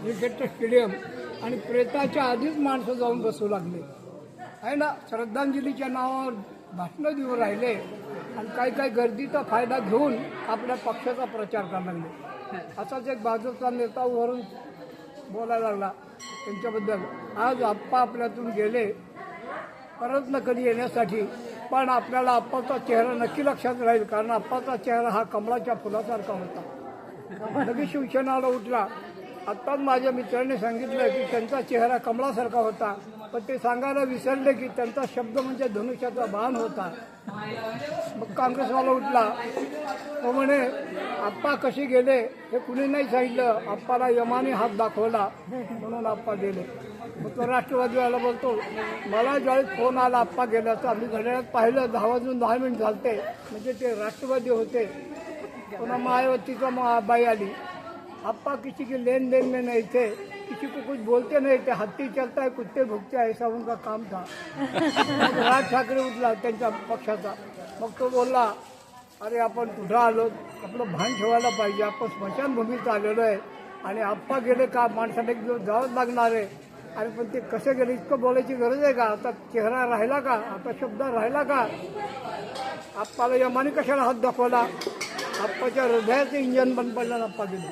क्रिकेटचं स्टेडियम आणि प्रेताच्या आधीच माणसं जाऊन बसू लागले आहे ना. श्रद्धांजलीच्या नावावर भाषणं देऊ राहिले आणि काही गर्दीचा फायदा घेऊन आपल्या पक्षाचा प्रचार करायला लागले. असाच एक भाजपचा नेता वरून बोलायला लागला त्यांच्याबद्दल. आज आप्पा आपल्यातून गेले, परत न कधी येण्यासाठी, पण आपल्याला आप्पाचा चेहरा नक्की लक्षात राहील, कारण आप्पाचा चेहरा हा कमळाच्या फुलासारखा होता. लगेच शिवसेनाला उठला. आत्ताच माझ्या मित्राने सांगितलं की त्यांचा चेहरा कमळासारखा होता, पण ते सांगायला विसरले की त्यांचा शब्द म्हणजे धनुष्याचा बाण होता. मग काँग्रेसवाला उठला. तो म्हणे आप्पा कसे गेले हे कुणी नाही सांगितलं, आप्पाला यमाने हात दाखवला म्हणून आप्पा गेले. मग तो राष्ट्रवादीवाला बोलतो, मला ज्यावेळेस फोन आला आप्पा गेल्याचा, मी घड्याळात पाहिलं 10 वाजून 10 मिनिट झालते, म्हणजे ते राष्ट्रवादी होते. पुन्हा मायावतीचा मग बाई आली, आप्पा किसी की लेन देन में नहीं थे, किसी को कुछ बोलते नहीं थे, हत्ती चलता है कुत्ते भुकते है, ऐसा उनका काम था. राज ठाकरे उठला त्यांच्या पक्षाचा. मग तो बोलला, अरे आपण कुठं आलो, आपलं भान ठेवायला पाहिजे, आपण स्मशानभूमीत आलेलो आहे आणि आप्पा गेले का माणसाला एक दिवस जावंच लागणार आहे. आणि पण ते कसे गेले इतकं बोलायची गरज आहे का? आता चेहरा राहिला का? आता शब्द राहिला का? आप्पाला यमाने कशाला हात दाखवला? आप्पाच्या हृदयाचं इंजन बंद पडलं, आप्पा गेले.